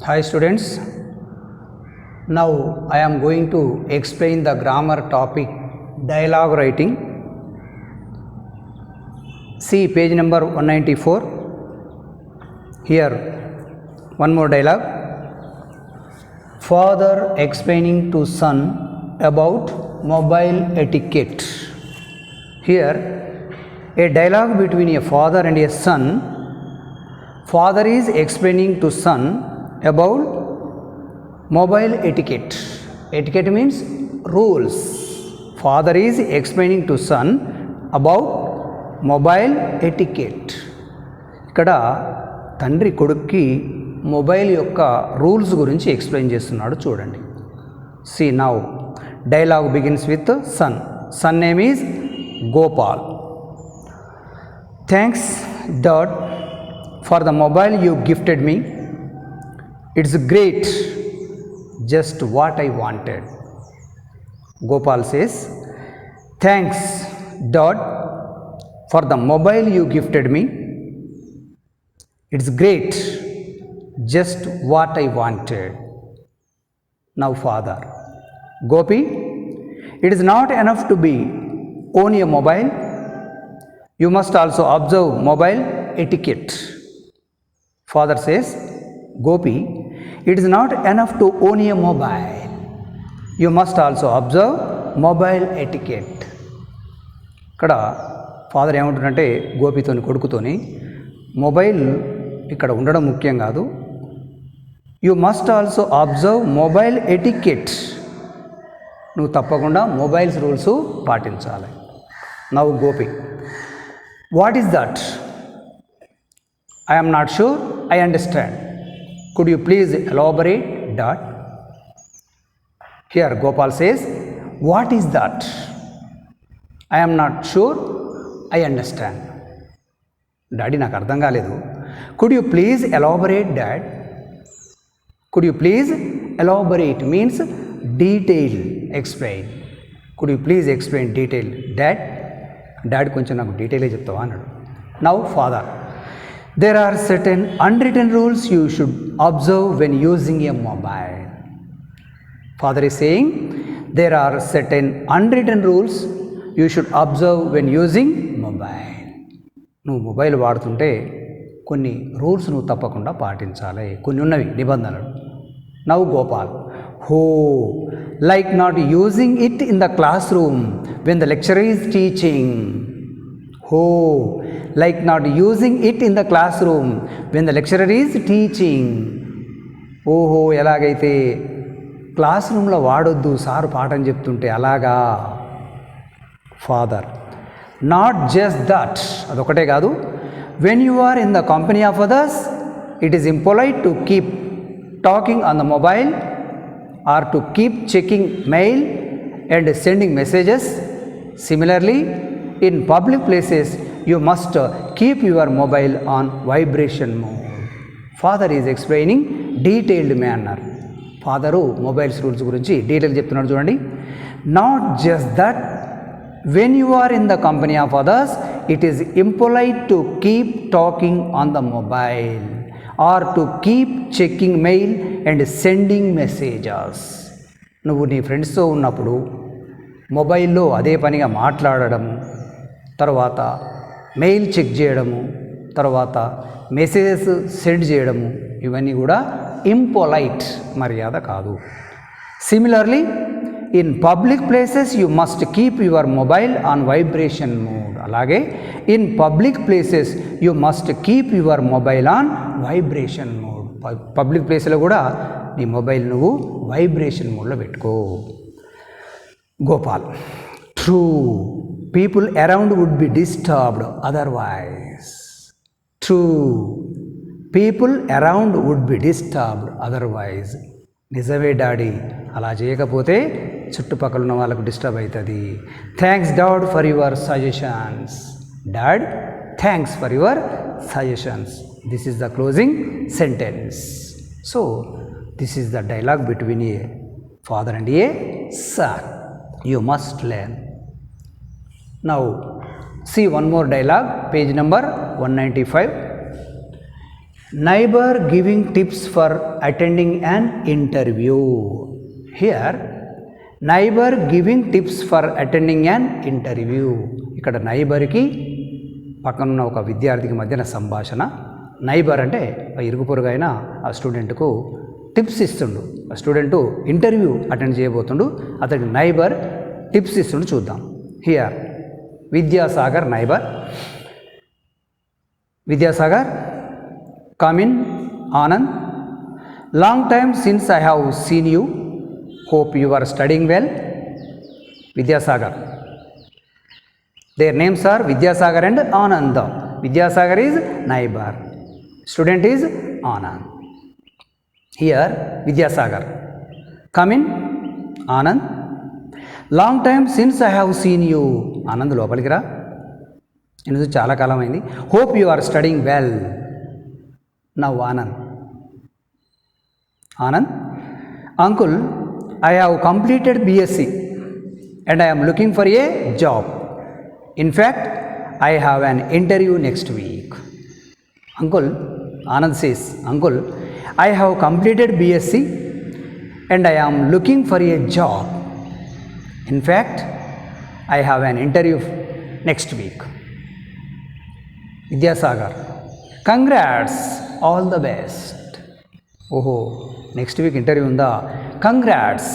Hi students, now I am going to explain the grammar topic dialogue writing. See page number 194. Here one more dialogue. Father explaining to son about mobile etiquette. Here a dialogue between a father and a son. Father is explaining to son about mobile etiquette. Etiquette means rules. Father is explaining to son about mobile etiquette. ఇక్కడ తండ్రి కొడుక్కి mobile యొక్క rules గురించి explain చేస్తున్నాడు చూడండి. See now dialogue begins with son. Son name is Gopal. Thanks dad for the mobile you gifted me. It's great, just what I wanted. Gopal says, thanks Dad for the mobile you gifted me. It's great, just what I wanted. Now father, Gopi, it is not enough to be own a mobile. You must also observe mobile etiquette. Father says, Gopi, it is not enough to own a mobile. You must also observe mobile etiquette. ఇక్కడ father ఏమంటున్నారంటే గోపితోని కొడుకుతోని mobile ఇక్కడ ఉండడం ముఖ్యం కాదు. You must also observe mobile etiquette. నువ్వు తప్పకుండా మొబైల్స్ రూల్స్ పాటించాలి. Now Gopi, what is that? I am not sure I understand. Could you please elaborate, Dad? Here Gopal says, what is that? I am not sure I understand. Daddy, నాకు అర్థం కాలేదు. Could you please elaborate, Dad? Could you please elaborate means detail, explain. Could you please explain detail, Dad? Dad కొంచెం నాకు డీటెయిల్గా చెప్తావా అన్నాడు. Now father, there are certain unwritten rules you should observe when using a mobile. Father is saying there are certain unwritten rules you should observe when using mobile. నువ్వు mobile వాడుతుంటే కొన్ని rules నువ్వు తప్పకుండా పాటించాలి. కొన్ని ఉన్నవి నిబంధనలు. నౌ గోపాల్, హో like not using it in the class room when the lecturer is teaching. హో like not using it in the classroom when the lecturer is teaching. ఓహో ఎలాగైతే క్లాస్ రూమ్లో వాడొద్దు సారు పాఠం చెప్తుంటే అలాగా. ఫాదర్, నాట్ జస్ట్ దట్, అదొకటే కాదు. When you are in the company of others it is impolite to keep talking on the mobile or to keep checking mail and sending messages. Similarly in public places you must keep your mobile on vibration mode. Father is explaining detailed manner. Father mobiles rules గురించి detail చెప్తున్నాడు చూడండి. Not just that, when you are in the company of others it is impolite to keep talking on the mobile or to keep checking mail and sending messages. నువ్వు నీ ఫ్రెండ్స్తో ఉన్నప్పుడు మొబైల్లో అదే పనిగా మాట్లాడడం, తర్వాత మెయిల్ చెక్ చేయడము, తర్వాత మెసేజెస్ సెండ్ చేయడము, ఇవన్నీ కూడా ఇంపొలైట్, మర్యాద కాదు. Similarly in public places you must keep your mobile on vibration mode. అలాగే in public places you must keep your mobile on vibration mode. Public ప్లేస్లో కూడా నీ మొబైల్ నువ్వు వైబ్రేషన్ మోడ్లో పెట్టుకో. Gopal, true, people around would be disturbed otherwise. True, people around would be disturbed otherwise. నిజమే daddy, అలా చేయకపోతే చుట్టుపక్కల ఉన్న వాళ్ళకు డిస్టర్బ్ అవుతుంది. Thanks dad for your suggestions. Dad, thanks for your suggestions. This is the closing sentence. So this is the dialogue between a father and a son. You must learn. Now see one more dialogue, page number 195. Neighbor giving tips for attending an interview. Here, neighbor giving tips for attending an interview. ఇక్కడ నైబర్కి పక్కనున్న ఒక విద్యార్థికి మధ్యన సంభాషణ. Neighbour అంటే ఇరుగు పొరుగు అయిన ఆ స్టూడెంట్కు టిప్స్ ఇస్తుండు. ఆ స్టూడెంటు ఇంటర్వ్యూ అటెండ్ చేయబోతుండు, అతడికి నైబర్ టిప్స్ ఇస్తుండు. చూద్దాం. Here Vidyasagar neighbour. Vidyasagar, come in. Anand, long time since I have seen you. Hope you are studying well. Vidyasagar. Their names are Vidyasagar and Anand. Vidyasagar is neighbor. Student is Anand. Here Vidyasagar. Come in. Anand. Long time since I have seen you. Anand లోపలికి రా. నేను చాలా కాలం అయింది. Hope you are studying well. Now Anand. Anand, uncle, I have completed BSc and I am looking for a job. In fact, I have an interview next week. Uncle, Anand says, uncle, I have completed BSc and I am looking for a job. In fact, I have an interview next week. Vidyasagar, congrats, all the best. ఓహో, next week interview ఉందా? Congrats,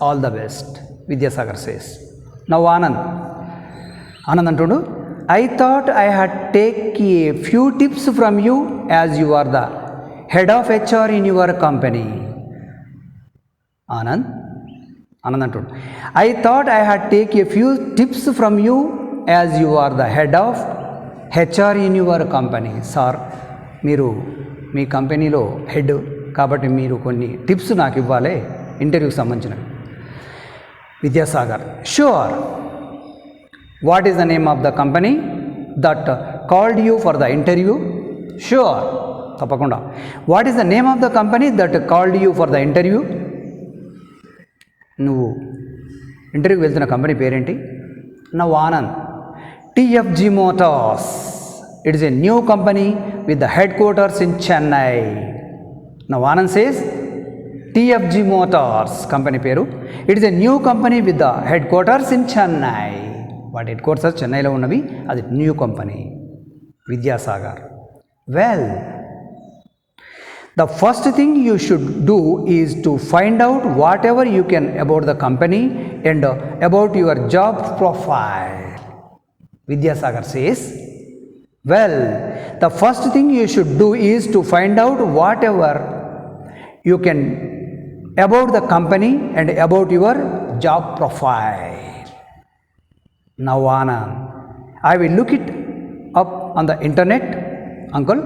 all the best. Vidyasagar says. Now Anand. Anand అంటుడు, I thought I had take a few tips from you as you are the head of HR in your company. Anand అంటుడు, I thought I had take a few tips from you as you are the head of HR in your company. Sir, మీరు మీ కంపెనీలో head కాబట్టి మీరు కొన్ని tips నాకు ఇవ్వాలి ఇంటర్వ్యూకి సంబంధించినవి. Vidyasagar, sure. What is the name of the company that called you for the interview? Sure, తప్పకుండా. What is the name of the company that called you for the interview? నువ్వు ఇంటర్వ్యూకి వెళ్తున్న కంపెనీ పేరేంటి? Now Anand, TFG motors. It is a new company with the headquarters in Chennai. Now Anand says TFG Motors company peru. It is a new company with the headquarters in Chennai. What headquarters Chennai lo unnavi, adi new company. Vidyasagar, well, the first thing you should do is to find out whatever you can about the company and about your job profile. Vidyasagar says, well, the first thing you should do is to find out whatever you can about the company and about your job profile. Now Anand, I will look it up on the internet, uncle,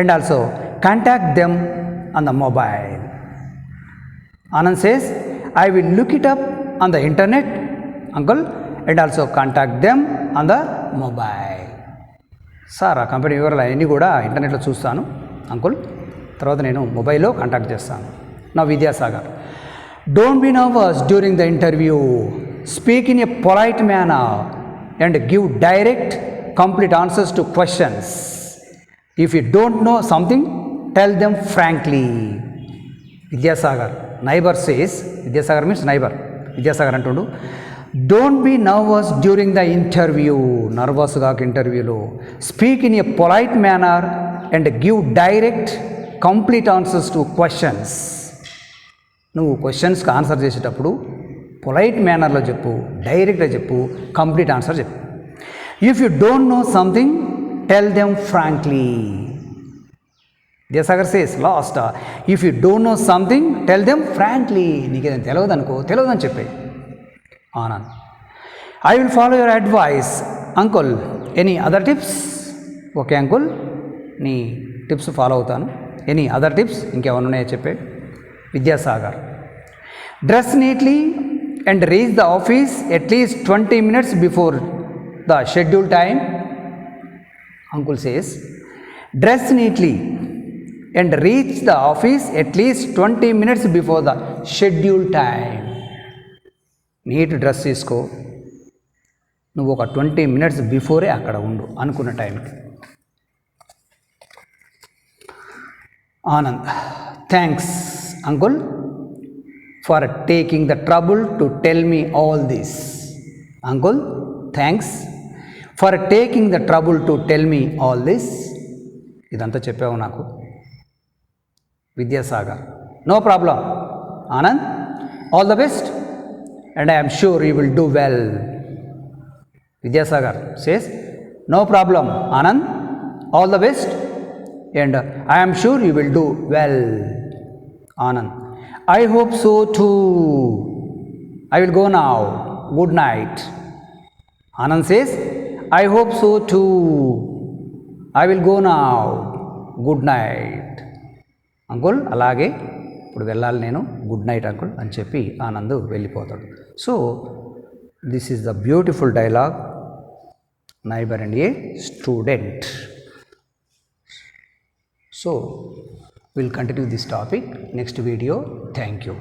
and also contact them on the mobile. Anand says, I will look it up on the internet, uncle, and also contact them on the mobile. Sir, ఆ company వివరాలు అవన్నీ కూడా ఇంటర్నెట్లో చూస్తాను uncle, తర్వాత నేను మొబైల్లో contact చేస్తాను. నా Vidyasagar, don't be nervous during the interview. Speak in a polite manner and give direct complete answers to questions. If you don't know something, tell them frankly. Vidyasagar, neighbour says. Vidyasagar means neighbour. Vidyasagar అంటుండు, don't be nervous during the interview. Nervous కాక ఇంటర్వ్యూలో. Speak in a polite manner and give direct complete answers to questions. నువ్వు క్వశ్చన్స్కి answer చేసేటప్పుడు polite మేనర్లో చెప్పు, డైరెక్ట్గా చెప్పు, కంప్లీట్ ఆన్సర్ చెప్పు. If you don't know something, tell them frankly. Vidyasagar says last, if you don't know something, tell them frankly. నీకేదైనా తెలియదు అనుకో, తెలియదని చెప్పే. Anand, I will follow your advice, uncle. Any other tips? Okay uncle, నీ tips follow అవుతాను. Any other tips, ఇంకేమైనా ఉన్నాయో చెప్పే. Vidyasagar, dress neatly and reach the office at least 20 minutes before the schedule time. Uncle says, dress neatly and reach the office at least 20 minutes before the schedule time. Neat dress తీసుకో, నువ్వు ఒక 20 minutes before అక్కడ ఉండు అనుకున్న టైంకి. Anand, thanks, uncle, for taking the trouble to tell me all this. Uncle, thanks for taking the trouble to tell me all this. ఇదంతా చెప్పావు నాకు. Vidyasagar, no problem. Anand, all the best and I am sure you will do well. Vidyasagar says, no problem, Anand, all the best and I am sure you will do well. Anand, I hope so too. I will go now. Good night. Anand says, I hope so too. I will go now. Good night. Uncle అలాగే ఇప్పుడు వెళ్ళాలి నేను, good night uncle అని చెప్పి ఆనంద్ వెళ్ళిపోతాడు. So this is the beautiful dialogue, neighbour and A student. So will continue this topic next video. Thank you.